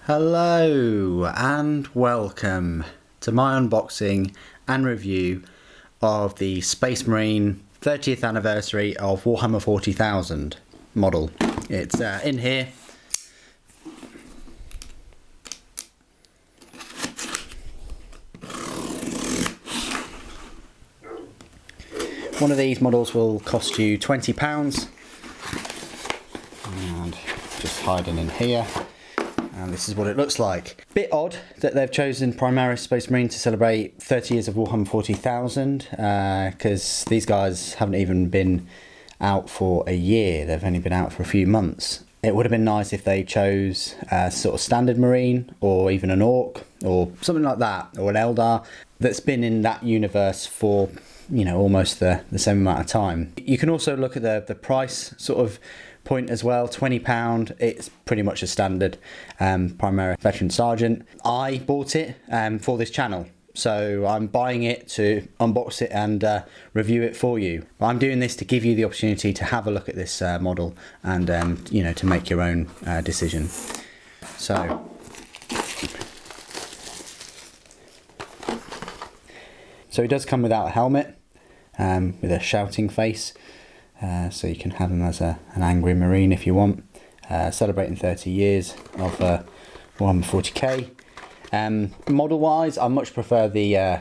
Hello and welcome to my unboxing and review of the Space Marine 30th anniversary of Warhammer 40,000 model. It's in here. One of these models will cost you £20, and just hiding in here. And this is what it looks like. Bit odd that they've chosen Primaris Space Marine to celebrate 30 years of Warhammer 40,000, because these guys haven't even been out for a year. They've only been out for a few months. It would have been nice if they chose a sort of standard Marine, or even an Orc, or something like that, or an Eldar that's been in that universe for, you know, almost the same amount of time. You can also look at the price sort of point as well. £20. It's pretty much a standard Primaris Veteran Sergeant. I bought it for this channel, so I'm buying it to unbox it and review it for you. But I'm doing this to give you the opportunity to have a look at this model and you know, to make your own decision. So it does come without a helmet, with a shouting face. So you can have him as an angry Marine if you want, celebrating 30 years of Warhammer 40k. Model wise, I much prefer the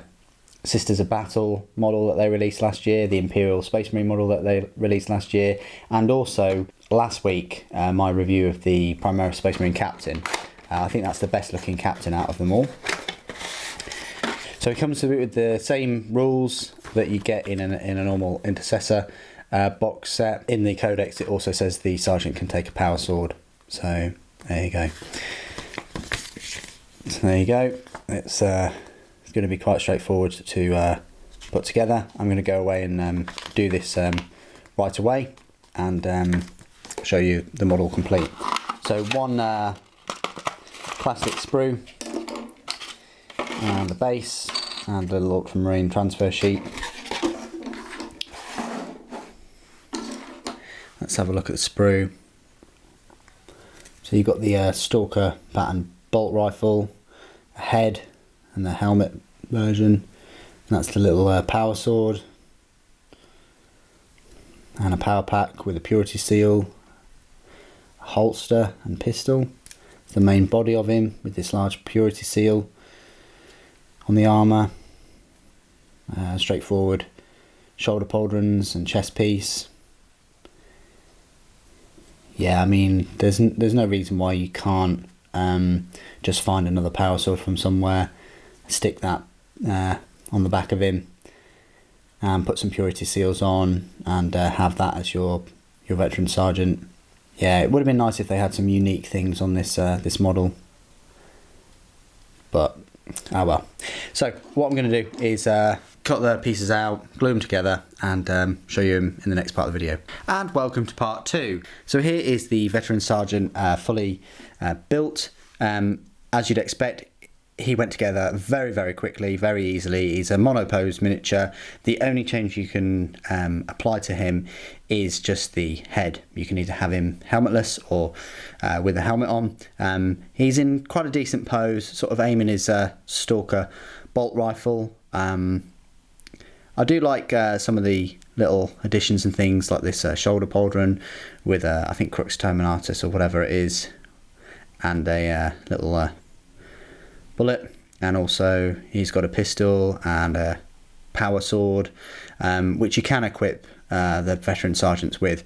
Sisters of Battle model that they released last year, the Imperial Space Marine model that they released last year, and also last week my review of the Primaris Space Marine Captain. I think that's the best looking Captain out of them all. So it comes with the same rules that you get in a normal Intercessor box set. In the codex it also says the Sergeant can take a power sword, so there you go. So there you go. It's going to be quite straightforward to put together. I'm going to go away and do this right away and show you the model complete. So one plastic sprue, and the base, and a little ultramarine transfer sheet. Let's have a look at the sprue. So you've got the Stalker pattern bolt rifle, a head, and the helmet version. And that's the little power sword, and a power pack with a purity seal, a holster and pistol. It's the main body of him with this large purity seal on the armour. Straightforward shoulder pauldrons and chest piece. Yeah, I mean, there's no reason why you can't just find another power sword from somewhere, stick that on the back of him, and put some purity seals on, and have that as your veteran sergeant. Yeah, it would have been nice if they had some unique things on this this model, but oh well. So what I'm going to do is cut the pieces out, glue them together, and show you them in the next part of the video. And welcome to part 2. So here is the Veteran Sergeant fully built. As you'd expect, he went together very, very quickly, very easily. He's a monopose miniature. The only change you can apply to him is just the head. You can either have him helmetless or with a helmet on. He's in quite a decent pose, sort of aiming his Stalker bolt rifle. I do like some of the little additions and things, like this shoulder pauldron with I think Crux Terminatus or whatever it is, and a little bullet, and also he's got a pistol and a power sword, which you can equip the veteran sergeants with.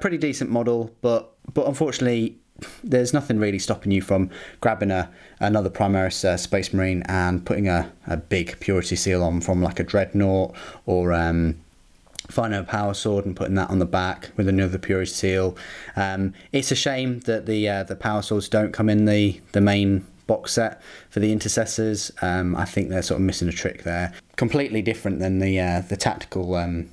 Pretty decent model, but unfortunately there's nothing really stopping you from grabbing another Primaris Space Marine and putting a big purity seal on from like a Dreadnought, or finding a power sword and putting that on the back with another purity seal. It's a shame that the power swords don't come in the main box set for the Intercessors. I think they're sort of missing a trick there. Completely different than the tactical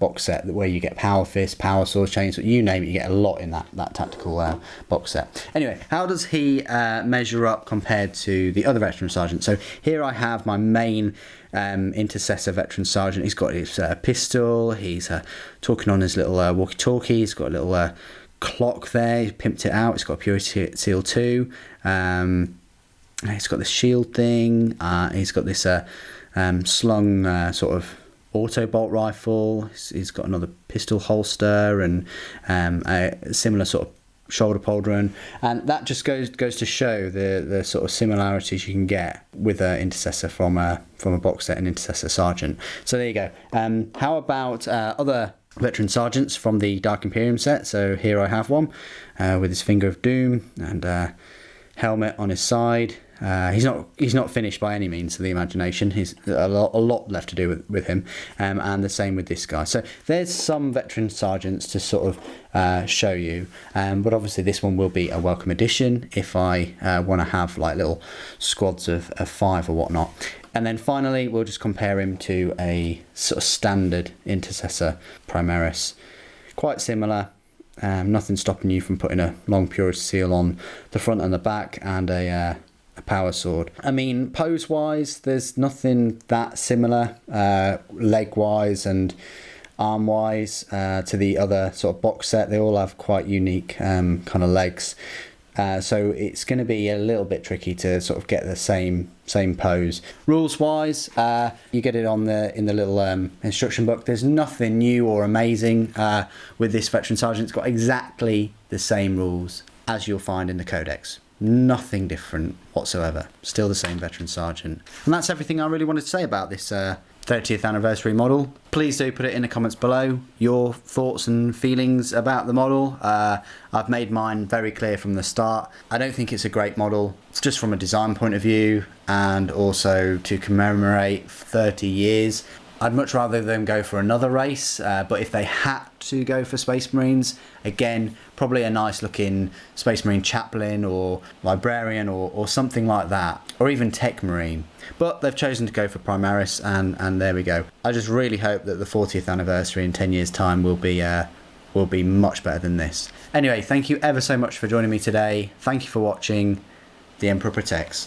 box set where you get power fist, power sword, chainsaw, you name it, you get a lot in that tactical box set. Anyway, how does he measure up compared to the other veteran sergeant? So here I have my main Intercessor veteran sergeant. He's got his pistol, he's talking on his little walkie-talkie, he's got a little clock there. He's pimped it out. It's got a purity seal 2. He's got this shield thing. He's got this slung sort of auto bolt rifle. He's got another pistol holster and a similar sort of shoulder pauldron, and that just goes to show the sort of similarities you can get with an intercessor from a box set and intercessor sergeant. So there you go. How about other veteran sergeants from the Dark Imperium set? So here I have one with his Finger of Doom and helmet on his side. He's not finished by any means to the imagination. He's a lot left to do with him, and the same with this guy. So there's some veteran sergeants to sort of show you, but obviously this one will be a welcome addition if I want to have like little squads of 5 or whatnot. And then finally we'll just compare him to a sort of standard intercessor Primaris. Quite similar. Nothing stopping you from putting a long purity seal on the front and the back, and a power sword. I mean, pose wise there's nothing that similar leg wise and arm wise to the other sort of box set. They all have quite unique kind of legs, so it's going to be a little bit tricky to sort of get the same pose. Rules wise, you get it in the little instruction book. There's nothing new or amazing with this veteran sergeant. It's got exactly the same rules as you'll find in the codex. Nothing different whatsoever. Still the same veteran sergeant. And that's everything I really wanted to say about this 30th anniversary model. Please do put it in the comments below, your thoughts and feelings about the model. I've made mine very clear from the start. I don't think it's a great model. It's just from a design point of view, and also to commemorate 30 years. I'd much rather them go for another race, but if they had to go for Space Marines, again, probably a nice looking Space Marine chaplain or librarian or something like that, or even Tech Marine. But they've chosen to go for Primaris, and there we go. I just really hope that the 40th anniversary in 10 years' time will be much better than this. Anyway, thank you ever so much for joining me today. Thank you for watching. The Emperor protects.